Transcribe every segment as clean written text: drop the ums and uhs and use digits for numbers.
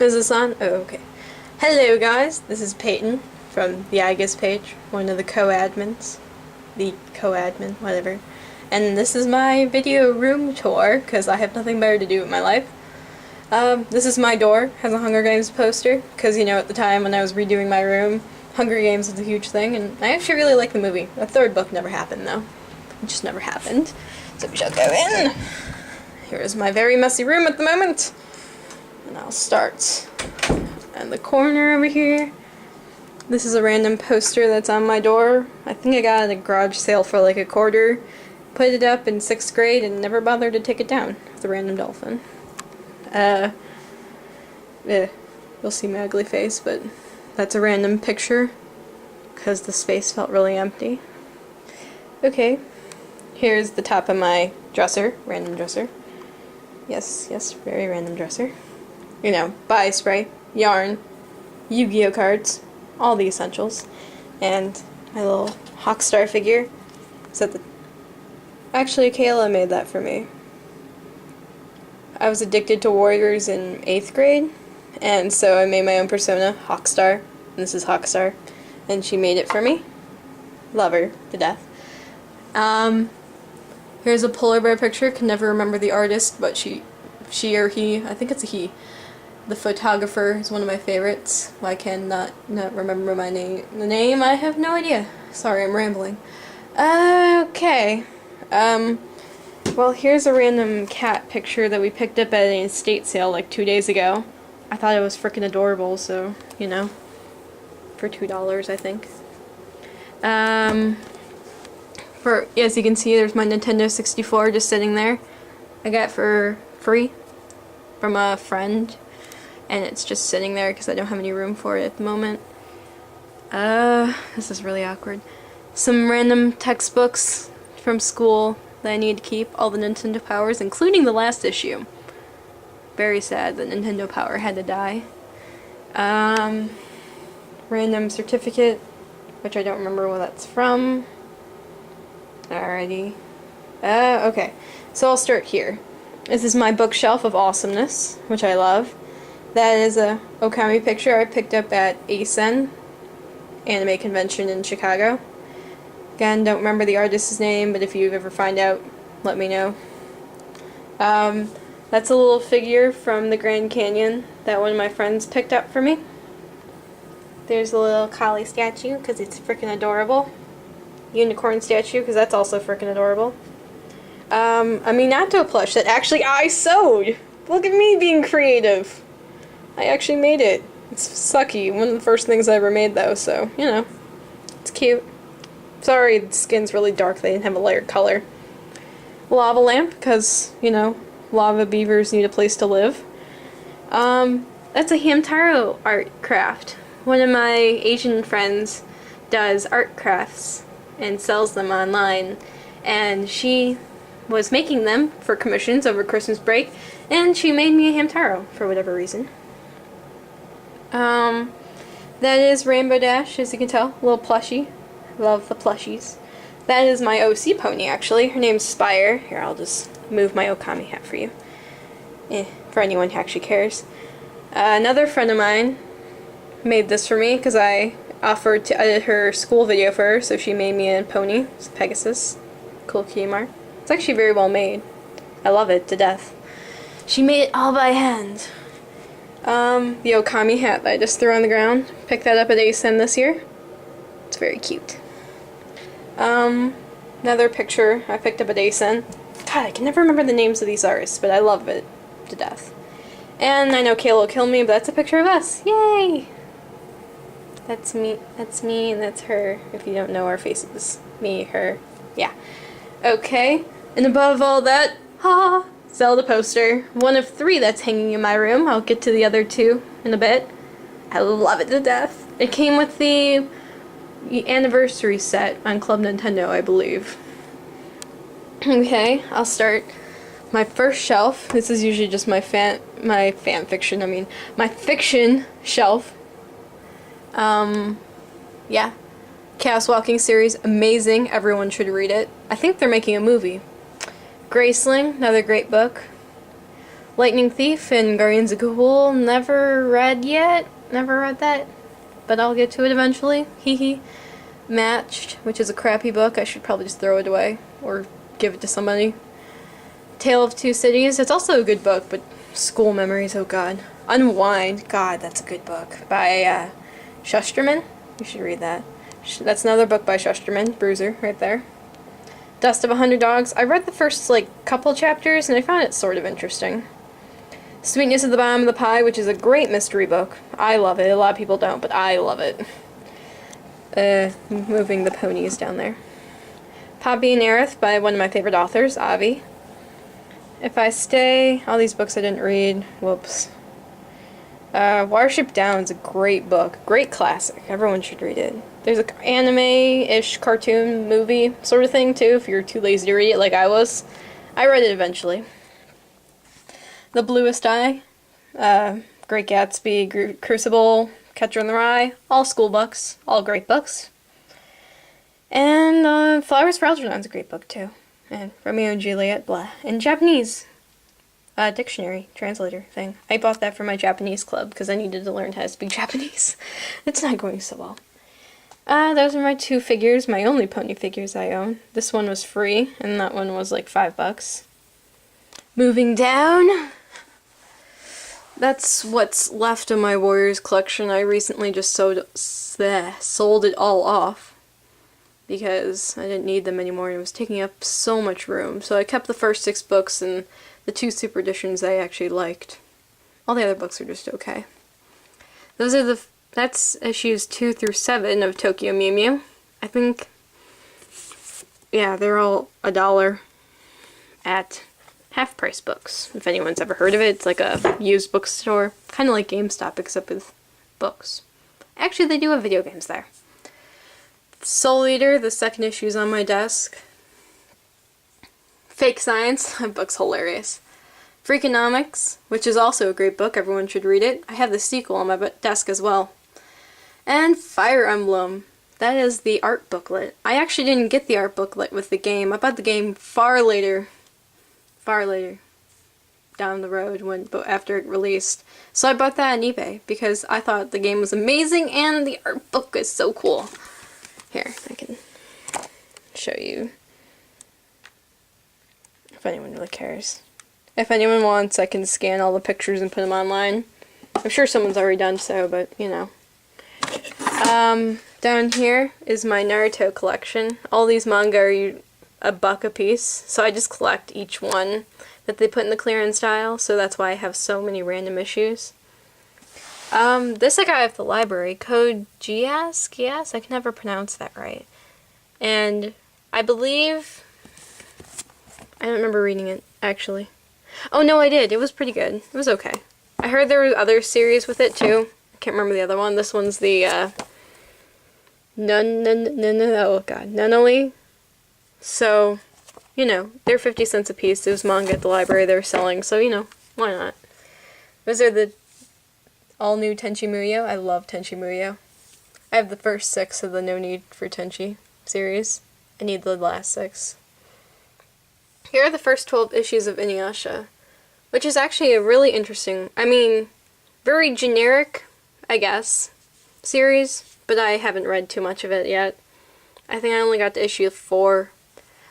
Is this on? Oh, okay. Hello guys, this is Peyton from the IGUS page, one of the co-admins. The co-admin, whatever. And this is my video room tour, because I have nothing better to do with my life. This is my door, has a Hunger Games poster, because you know at the time when I was redoing my room, Hunger Games was a huge thing, and I actually really like the movie. The third book never happened though. It just never happened. So we shall go in. Here is my very messy room at the moment. And I'll start in the corner over here. This is a random poster that's on my door. I think I got it at a garage sale for like $1.25. Put it up in 6th grade and never bothered to take it down. It's a random dolphin. You'll see my ugly face, but that's a random picture because the space felt really empty. Okay, here's the top of my dresser, random dresser. Yes, very random dresser. You know, body spray, yarn, Yu-Gi-Oh cards, all the essentials, and my little Hawkstar figure. Actually, Kayla made that for me. I was addicted to Warriors in 8th grade, and so I made my own persona, Hawkstar, and this is Hawkstar, and she made it for me. Love her to death. Here's a polar bear picture. Can never remember the artist, but she or he, I think it's a he. The photographer is one of my favorites. Why cannot not remember my name? The name? I have no idea. Sorry, I'm rambling. Okay. Well, here's a random cat picture that we picked up at an estate sale like 2 days ago. I thought it was frickin' adorable, so, you know, for $2, I think. As you can see, there's my Nintendo 64 just sitting there. I got for free from a friend, and it's just sitting there because I don't have any room for it at the moment. This is really awkward. Some random textbooks from school that I need to keep, all the Nintendo Powers, including the last issue. Very sad that Nintendo Power had to die. Random certificate, which I don't remember where that's from. Alrighty. Okay. So I'll start here. This is my bookshelf of awesomeness, which I love. That is a Okami picture I picked up at ASEN, anime convention in Chicago. Again, don't remember the artist's name, but if you ever find out, let me know. That's a little figure from the Grand Canyon that one of my friends picked up for me. There's a little collie statue, because it's freaking adorable. Unicorn statue, because that's also freaking adorable. A Minato plush that actually I sewed! Look at me being creative! I actually made it. It's sucky. One of the first things I ever made, though, so, you know. It's cute. Sorry, the skin's really dark. They didn't have a layered color. Lava lamp, because, you know, lava beavers need a place to live. That's a Hamtaro art craft. One of my Asian friends does art crafts and sells them online, and she was making them for commissions over Christmas break, and she made me a Hamtaro for whatever reason. That is Rainbow Dash, as you can tell, a little plushie. Love the plushies. That is my OC pony, actually. Her name's Spire. Here, I'll just move my Okami hat for you. For anyone who actually cares. Another friend of mine made this for me because I offered to edit her school video for her, so she made me a pony. It's Pegasus. Cool cutie mark. It's actually very well made. I love it to death. She made it all by hand. The Okami hat that I just threw on the ground. Picked that up at ASEN this year. It's very cute. Another picture I picked up at ASEN. God, I can never remember the names of these artists, but I love it to death. And I know Kayla will kill me, but that's a picture of us. Yay! That's me, and that's her. If you don't know our faces. Me, her. Yeah. Okay. And above all that, Zelda poster. One of 3 that's hanging in my room. I'll get to the other 2 in a bit. I love it to death. It came with the anniversary set on Club Nintendo, I believe. Okay, I'll start my first shelf. This is usually just my fiction shelf. Yeah. Chaos Walking series, amazing. Everyone should read it. I think they're making a movie. Graceling, another great book. Lightning Thief and Guardians of Ghoul, never read yet. Never read that. But I'll get to it eventually. Hee hee. Matched, which is a crappy book. I should probably just throw it away. Or give it to somebody. Tale of Two Cities. It's also a good book, but school memories, oh god. Unwind. God, that's a good book. By, Shusterman. You should read that. That's another book by Shusterman. Bruiser, right there. Dust of 100 Dogs. I read the first, couple chapters, and I found it sort of interesting. Sweetness of the Bottom of the Pie, which is a great mystery book. I love it. A lot of people don't, but I love it. Moving the ponies down there. Poppy and Aerith by one of my favorite authors, Avi. If I Stay, all these books I didn't read. Whoops. Watership Down's a great book. Great classic. Everyone should read it. There's an anime-ish cartoon movie sort of thing, too, if you're too lazy to read it like I was. I read it eventually. The Bluest Eye, Great Gatsby, Crucible, Catcher in the Rye, all school books, all great books. And Flowers for Algernon's a great book too. And Romeo and Juliet, blah. And Japanese, dictionary, translator thing. I bought that for my Japanese club because I needed to learn how to speak Japanese. It's not going so well. Those are my two figures, my only pony figures I own. This one was free, and that one was like $5. Moving down. That's what's left of my Warriors collection. I recently just sold it all off because I didn't need them anymore and it was taking up so much room. So I kept the first 6 books and the 2 super editions I actually liked. All the other books are just okay. That's issues 2 through 7 of Tokyo Mew Mew. I think, yeah, they're all $1 at Half Price Books. If anyone's ever heard of it, it's like a used bookstore. Kind of like GameStop, except with books. Actually, they do have video games there. Soul Eater, the 2nd issue's on my desk. Fake Science, that book's hilarious. Freakonomics, which is also a great book, everyone should read it. I have the sequel on my desk as well. And Fire Emblem, that is the art booklet. I actually didn't get the art booklet with the game. I bought the game far later down the road after it released. So I bought that on eBay because I thought the game was amazing and the art book is so cool. Here, I can show you if anyone really cares. If anyone wants, I can scan all the pictures and put them online. I'm sure someone's already done so, but you know. Down here is my Naruto collection. All these manga are $1 a piece, so I just collect each one that they put in the clearance aisle, so that's why I have so many random issues. This I got at the library, Code Geass? Yes, I can never pronounce that right. And I believe, I don't remember reading it, actually. Oh no, I did, it was pretty good. It was okay. I heard there were other series with it too. I can't remember the other one. This one's the, Nunnally. So, you know, they're 50 cents a piece. There's manga at the library they're selling, so, you know, why not? Those are the all-new Tenchi Muyo. I love Tenchi Muyo. I have the first 6 of the No Need for Tenchi series. I need the last 6. Here are the first 12 issues of Inuyasha, which is actually a really interesting, I mean, very generic, I guess, series, but I haven't read too much of it yet. I think I only got to issue 4.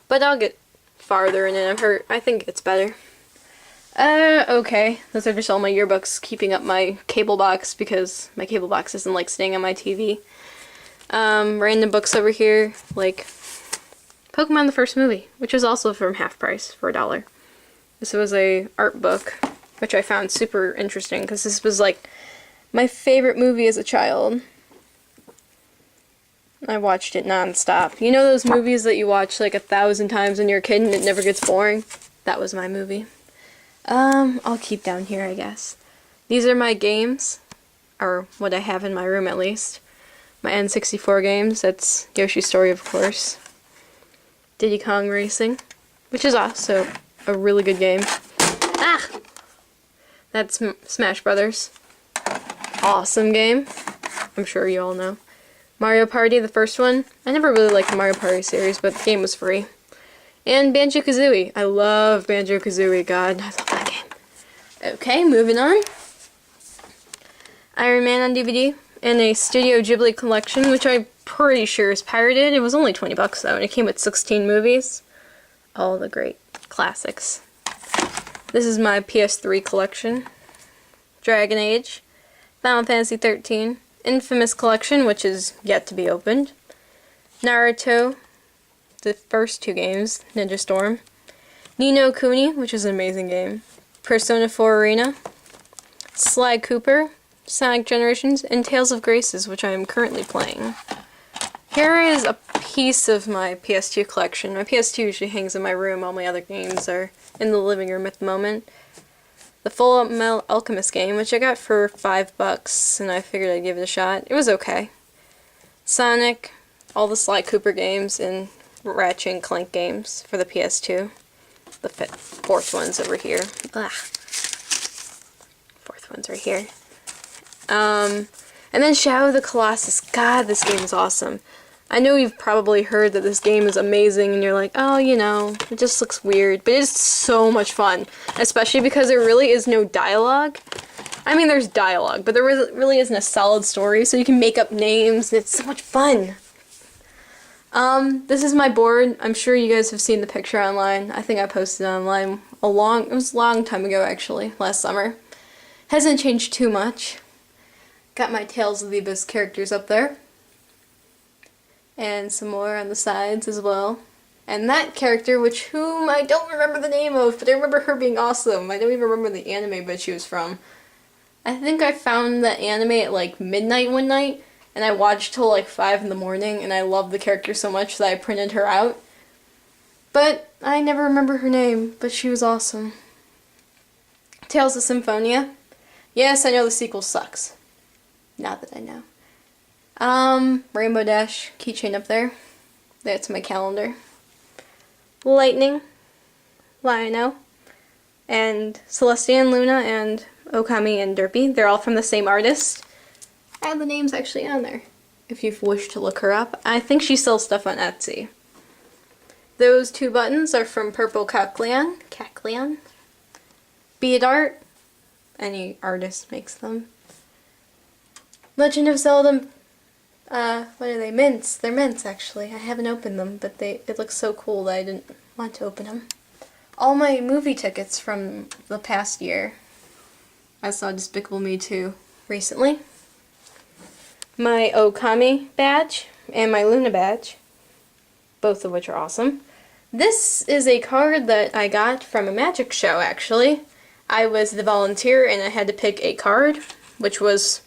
But I'll get farther in it. I think it's better. Okay. Those are just all my yearbooks, keeping up my cable box because my cable box isn't like staying on my TV. Random books over here, like Pokemon the First Movie, which was also from Half Price for $1. This was a art book, which I found super interesting because this was like my favorite movie as a child. I watched it non-stop. You know those movies that you watch like 1,000 times when you're a kid and it never gets boring? That was my movie. I'll keep down here, I guess. These are my games, or what I have in my room at least. My N64 games, that's Yoshi's Story, of course. Diddy Kong Racing, which is also a really good game. Ah! That's Smash Brothers. Awesome game. I'm sure you all know. Mario Party, the first one. I never really liked the Mario Party series, but the game was free. And Banjo-Kazooie. I love Banjo-Kazooie, god. I love that game. Okay, moving on. Iron Man on DVD and a Studio Ghibli collection, which I'm pretty sure is pirated. It was only 20 bucks though, and it came with 16 movies. All the great classics. This is my PS3 collection. Dragon Age, Final Fantasy 13, Infamous Collection, which is yet to be opened, Naruto, the first two games, Ninja Storm, Ni no Kuni, which is an amazing game, Persona 4 Arena, Sly Cooper, Sonic Generations, and Tales of Graces, which I am currently playing. Here is a piece of my PS2 collection. My PS2 usually hangs in my room, all my other games are in the living room at the moment. The Full Metal Alchemist game, which I got for $5, and I figured I'd give it a shot. It was okay. Sonic, all the Sly Cooper games, and Ratchet and Clank games for the PS2. The fourth one's over here. Ugh. Fourth one's right here. And then Shadow of the Colossus. God, this game is awesome. I know you've probably heard that this game is amazing and you're like, oh, you know, it just looks weird. But it's so much fun. Especially because there really is no dialogue. I mean, there's dialogue, but there really isn't a solid story, so you can make up names. It's so much fun. This is my board. I'm sure you guys have seen the picture online. I think I posted it online it was a long time ago, actually, last summer. Hasn't changed too much. Got my Tales of the Abyss characters up there. And some more on the sides as well. And that character, whom I don't remember the name of, but I remember her being awesome. I don't even remember the anime but she was from. I think I found that anime at like midnight one night, and I watched till like 5 in the morning, and I loved the character so much that I printed her out. But I never remember her name, but she was awesome. Tales of Symphonia. Yes, I know the sequel sucks. Now that I know. Rainbow Dash keychain up there. That's my calendar. Lightning, Lionel, and Celestia and Luna, and Okami and Derpy. They're all from the same artist. I have the names actually on there, if you wish to look her up. I think she sells stuff on Etsy. Those two buttons are from Purple Cacleon. Bead Art. Any artist makes them. Legend of Zelda, what are they? Mints. They're mints, actually. I haven't opened them, but it looks so cool that I didn't want to open them. All my movie tickets from the past year. I saw Despicable Me 2 recently. My Okami badge and my Luna badge, both of which are awesome. This is a card that I got from a magic show, actually. I was the volunteer and I had to pick a card, which was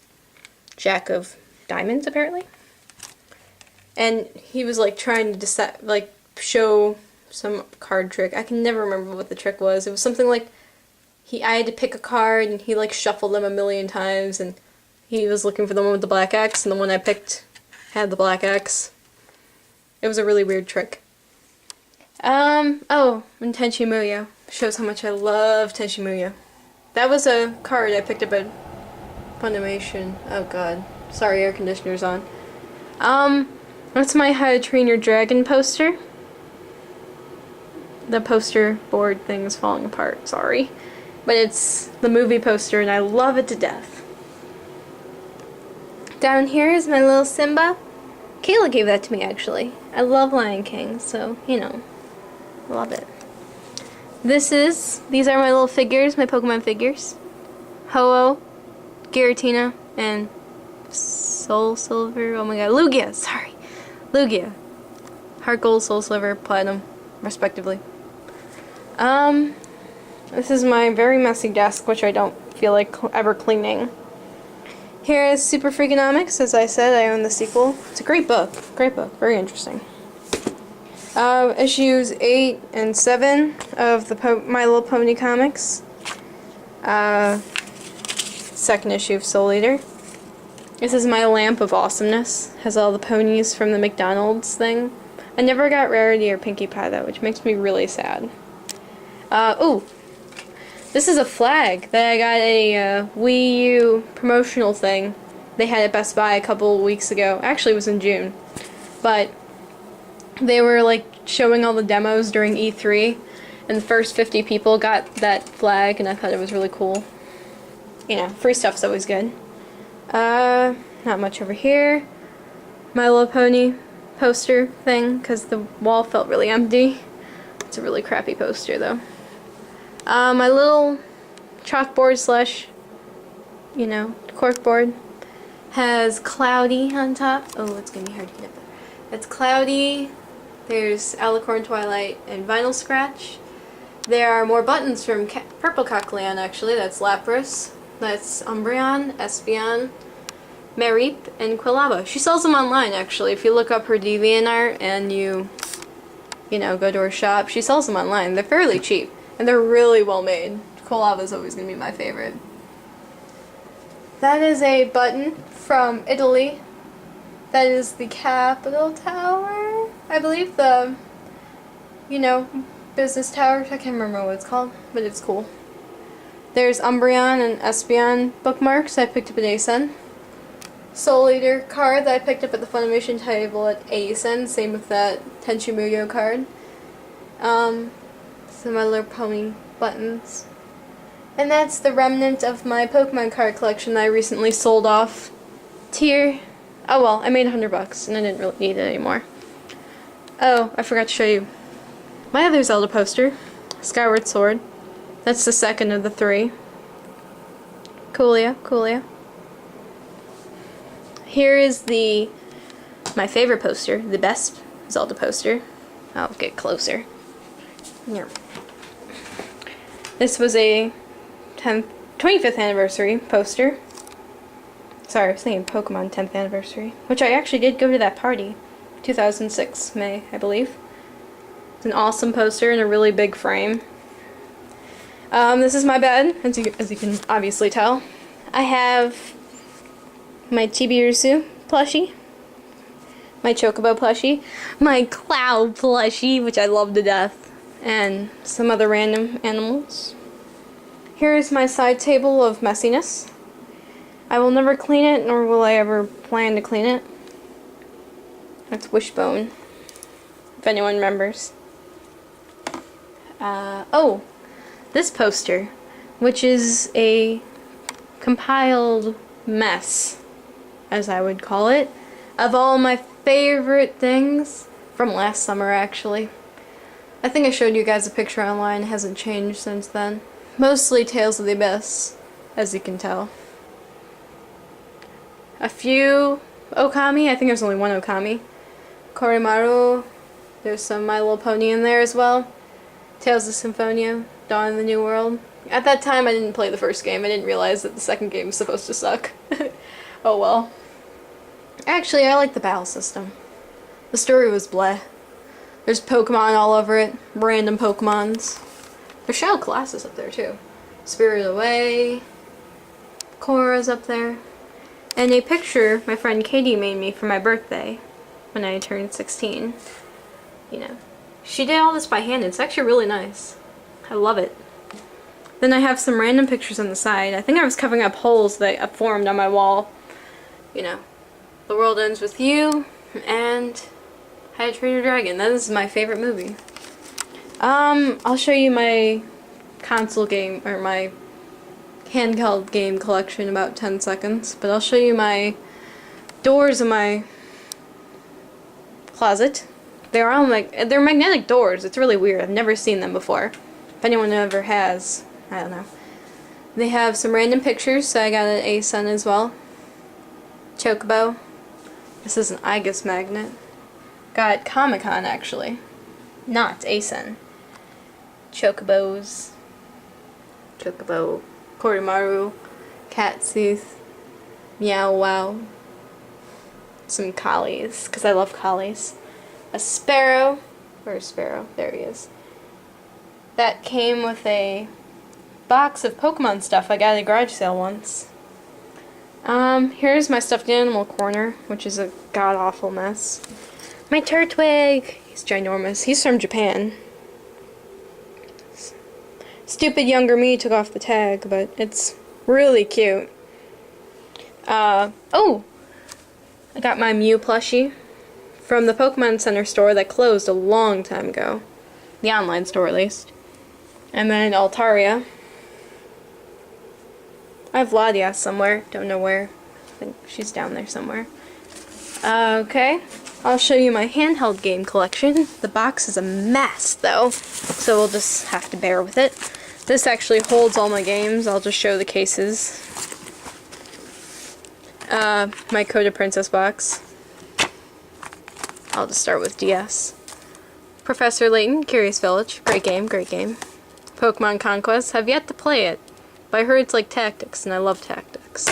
Jack of Diamonds, apparently. And he was like trying to decide, like show some card trick. I can never remember what the trick was. It was something like I had to pick a card and he like shuffled them a million times and he was looking for the one with the black X and the one I picked had the black X. It was a really weird trick. Oh, and Tenchi Muyo. Shows how much I love Tenchi Muyo. That was a card I picked up at Funimation. Oh god. Sorry, air conditioner's on. That's my How to Train Your Dragon poster. The poster board thing is falling apart, sorry. But it's the movie poster and I love it to death. Down here is my little Simba. Kayla gave that to me, actually. I love Lion King, so, you know, love it. These are my little figures, my Pokemon figures. Ho-Oh, Giratina, and Soul Silver, oh my god, Lugia, sorry. Lugia. Heart Gold, Soul Silver, Platinum, respectively. This is my very messy desk, which I don't feel like ever cleaning. Here is Super Freakonomics. As I said, I own the sequel. It's a great book, very interesting. Issues 8 and 7 of the My Little Pony comics. Second issue of Soul Eater. This is my Lamp of Awesomeness. Has all the ponies from the McDonald's thing. I never got Rarity or Pinkie Pie though, which makes me really sad. Ooh. This is a flag that I got a Wii U promotional thing. They had at Best Buy a couple weeks ago. Actually, it was in June. But they were like showing all the demos during E3. and the first 50 people got that flag, and I thought it was really cool. You know, free stuff's always good. Not much over here. My Little Pony poster thing, because the wall felt really empty. It's a really crappy poster, though. My little chalkboard slash, you know, corkboard has Cloudy on top. Oh, it's gonna be hard to get up there. It's Cloudy. There's Alicorn Twilight and Vinyl Scratch. There are more buttons from Purple Cockleon, actually. That's Lapras. That's Umbreon, Espeon, Mareep, and Quilava. She sells them online, actually. If you look up her DeviantArt and you know, go to her shop, she sells them online. They're fairly cheap, and they're really well made. Quilava's always going to be my favorite. That is a button from Italy. That is the Capitol Tower. I believe the, you know, business tower. I can't remember what it's called, but it's cool. There's Umbreon and Espeon bookmarks I picked up at ASEN. Soul Eater card that I picked up at the Funimation table at ASEN. Same with that Tenchi Muyo card. Some My Little Pony buttons. And that's the remnant of my Pokemon card collection that I recently sold off. Tier. Oh well, I made $100 and I didn't really need it anymore. Oh, I forgot to show you my other Zelda poster, Skyward Sword. That's the second of the 3. Coolio. Here is my favorite poster, the best Zelda poster. I'll get closer. Here. This was a 25th anniversary poster. Sorry, I was thinking Pokemon 10th anniversary, which I actually did go to that party. 2006, May, I believe. It's an awesome poster in a really big frame. This is my bed, as you can obviously tell. I have my Chibi-Ursula plushie, my Chocobo plushie, my Cloud plushie, which I love to death, and some other random animals. Here is my side table of messiness. I will never clean it, nor will I ever plan to clean it. That's Wishbone, if anyone remembers. Oh, this poster, which is a compiled mess, as I would call it, of all my favorite things from last summer, actually. I think I showed you guys a picture online. It hasn't changed since then. Mostly Tales of the Abyss, as you can tell. A few Okami. I think there's only one Okami. Korimaru. There's some My Little Pony in there as well. Tales of Symphonia. Dawn of the New World. At that time, I didn't play the first game. I didn't realize that the second game was supposed to suck. Oh well. Actually, I like the battle system. The story was bleh. There's Pokemon all over it. Random Pokemons. There's Shadow Colossus up there, too. Spirited Away. Korra's up there. And a picture my friend Katie made me for my birthday when I turned 16. You know. She did all this by hand. It's actually really nice. I love it. Then I have some random pictures on the side. I think I was covering up holes that formed on my wall. You know. The World Ends With You and How to Train Your Dragon. That is my favorite movie. I'll show you my console game, or my handheld game collection in about 10 seconds, but I'll show you my doors in my closet. They're magnetic doors. It's really weird. I've never seen them before. If anyone ever has, I don't know. They have some random pictures, so I got an ASEN as well. Chocobo. This is an IGUS magnet. Got Comic-Con, actually. Not ASEN. Chocobos. Chocobo. Korimaru. Catseath. Meow Wow. Some collies, because I love collies. A sparrow. Where's Sparrow? There he is. That came with a box of Pokemon stuff I got at a garage sale once. Here's my stuffed animal corner, which is a god-awful mess. My Turtwig! He's ginormous. He's from Japan. Stupid younger me took off the tag, but it's really cute. Oh! I got my Mew plushie from the Pokemon Center store that closed a long time ago. The online store, at least. And then Altaria. I have Ladia somewhere. Don't know where. I think she's down there somewhere. Okay. I'll show you my handheld game collection. The box is a mess, though, so we'll just have to bear with it. This actually holds all my games. I'll just show the cases. My Coda Princess box. I'll just start with DS. Professor Layton, Curious Village. Great game, great game. Pokemon Conquest. Have yet to play it, but I heard it's like Tactics, and I love Tactics.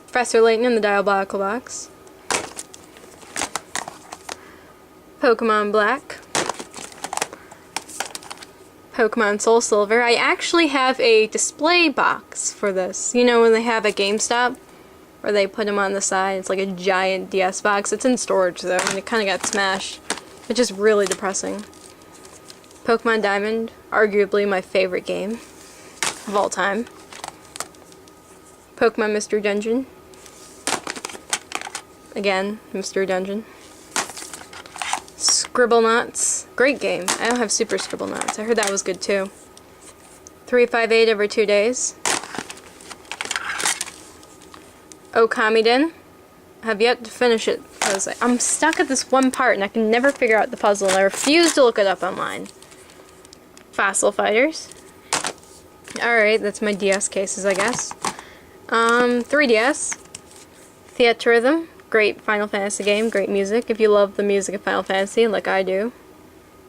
Professor Layton in the Diabolical box. Pokemon Black. Pokemon Soul Silver. I actually have a display box for this. You know when they have at GameStop? Where they put them on the side. It's like a giant DS box. It's in storage though, and it kind of got smashed. Which is really depressing. Pokemon Diamond. Arguably my favorite game of all time. Pokemon Mystery Dungeon. Again, Mystery Dungeon. Scribblenauts. Great game. I don't have Super Scribblenauts. I heard that was good too. 358 every 2 days. Okamiden. I have yet to finish it because I'm stuck at this one part and I can never figure out the puzzle and I refuse to look it up online. Fossil Fighters. Alright, that's my DS cases, I guess. 3DS. Theatrhythm. Great Final Fantasy game, great music. If you love the music of Final Fantasy, like I do.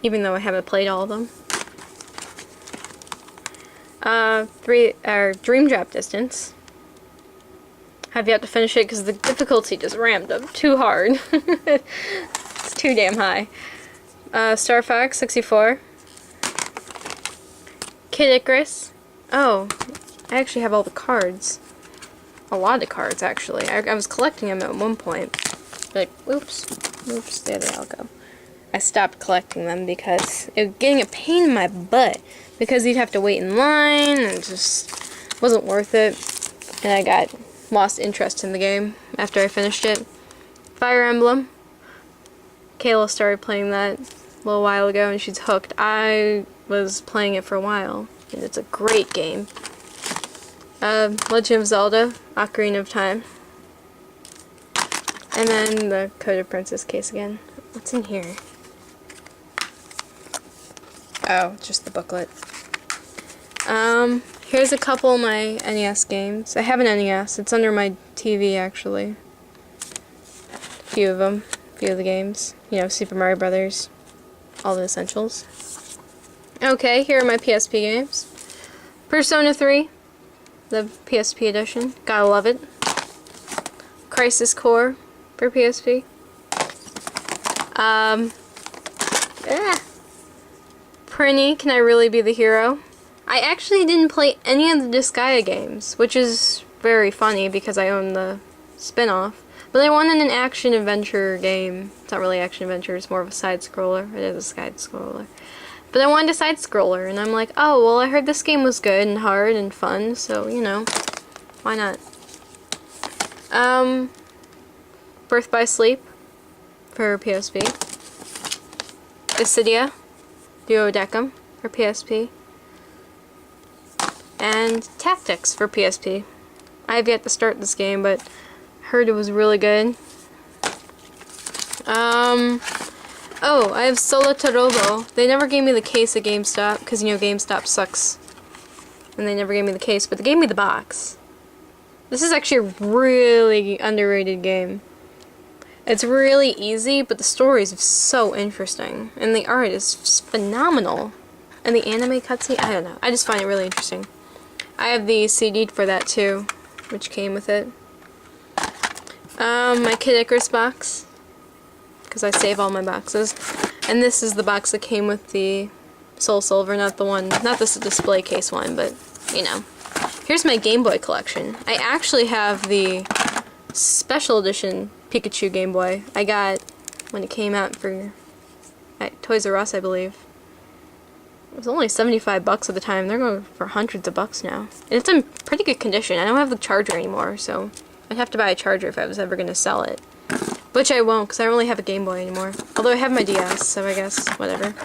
Even though I haven't played all of them. Dream Drop Distance. Have yet to finish it because the difficulty just ramped up too hard. It's too damn high. Star Fox 64. Kid Icarus. Oh, I actually have all the cards. A lot of cards, actually. I was collecting them at one point. Like, oops, there they all go. I stopped collecting them because it was getting a pain in my butt. Because you'd have to wait in line, and it just wasn't worth it. And I got lost interest in the game after I finished it. Fire Emblem. Kayla started playing that a little while ago, and she's hooked. I was playing it for a while, and it's a great game. Legend of Zelda, Ocarina of Time. And then the Coda Princess case again. What's in here? Oh, just the booklet. Here's a couple of my NES games. I have an NES. It's under my TV, actually. A few of them. A few of the games. You know, Super Mario Brothers. All the essentials. Okay, here are my PSP games. Persona 3. The PSP edition. Gotta love it. Crisis Core for PSP. Prinny, Can I Really Be the Hero? I actually didn't play any of the Disgaea games, which is very funny because I own the spin-off. But I wanted an action-adventure game. It's not really action-adventure, it's more of a side-scroller. It is a side-scroller. But I wanted a side-scroller, and I'm like, oh, well, I heard this game was good and hard and fun, so, you know, why not? Birth by Sleep for PSP. Dissidia, Duodecim for PSP. And Tactics for PSP. I have yet to start this game, but heard it was really good. Oh, I have Solitarobo. They never gave me the case at GameStop, because, you know, GameStop sucks. And they never gave me the case, but they gave me the box. This is actually a really underrated game. It's really easy, but the story is so interesting. And the art is phenomenal. And the anime cutscene, I don't know. I just find it really interesting. I have the CD for that too, which came with it. My Kid Icarus box, because I save all my boxes. And this is the box that came with the Soul Silver, not this display case one, but, you know. Here's my Game Boy collection. I actually have the special edition Pikachu Game Boy I got when it came out at Toys R Us, I believe. It was only 75 bucks at the time. They're going for hundreds of bucks now. And it's in pretty good condition. I don't have the charger anymore, so I'd have to buy a charger if I was ever going to sell it. Which I won't, because I don't really have a Game Boy anymore. Although I have my DS, so I guess, whatever.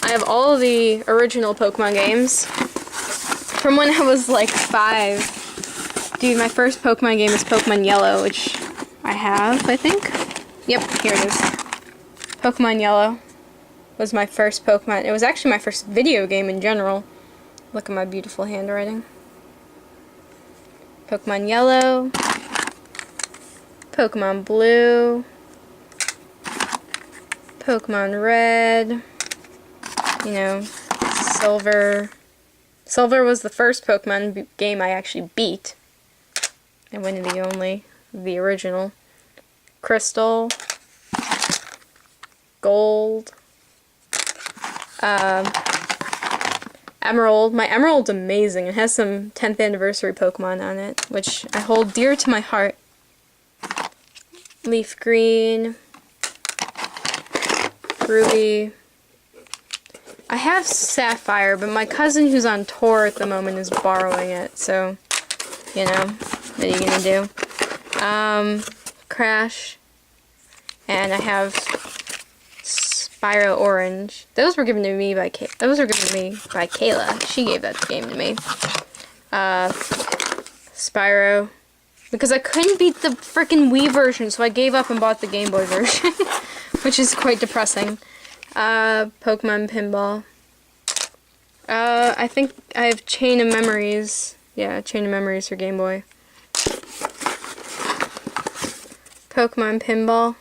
I have all of the original Pokemon games from when I was like 5. Dude, my first Pokemon game is Pokemon Yellow, which I have, I think. Yep, here it is. Pokemon Yellow was my first Pokemon. It was actually my first video game in general. Look at my beautiful handwriting. Pokemon Yellow. Pokemon Blue. Pokemon Red. You know, Silver. Silver was the first Pokemon game I actually beat. And one of the original. Crystal. Gold. Emerald. My Emerald's amazing. It has some 10th anniversary Pokemon on it, which I hold dear to my heart. Leaf Green. Ruby. I have Sapphire, but my cousin who's on tour at the moment is borrowing it, so, you know, what are you gonna do? Crash. And I have Spyro Orange. Those were given to me by Kayla. She gave that game to me. Spyro. Because I couldn't beat the frickin' Wii version, so I gave up and bought the Game Boy version. Which is quite depressing. Pokemon Pinball. I think I have Chain of Memories. Yeah, Chain of Memories for Game Boy. Pokemon Pinball.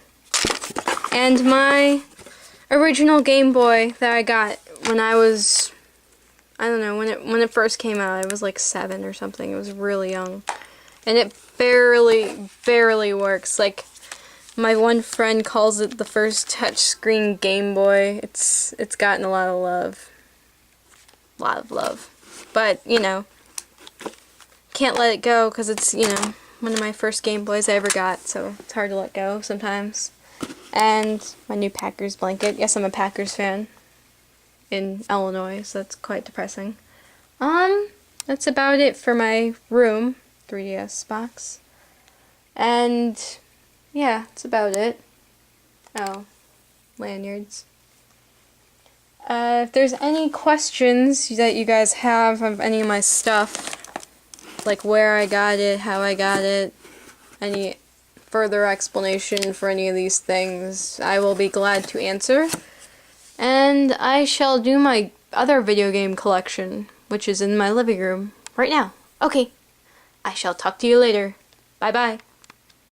And my original Game Boy that I got when I was, I don't know, when it first came out. I was like 7 or something. It was really young. And it barely works. Like, my one friend calls it the first touchscreen Game Boy. It's gotten a lot of love. But, you know, can't let it go because it's, you know, one of my first Game Boys I ever got, so it's hard to let go sometimes. And my new Packers blanket. Yes, I'm a Packers fan in Illinois, so that's quite depressing. That's about it for my room 3DS box. And yeah, that's about it. Oh, lanyards. If there's any questions that you guys have of any of my stuff, like where I got it, how I got it, any further explanation for any of these things, I will be glad to answer. And I shall do my other video game collection, which is in my living room right now. Okay, I shall talk to you later. Bye-bye.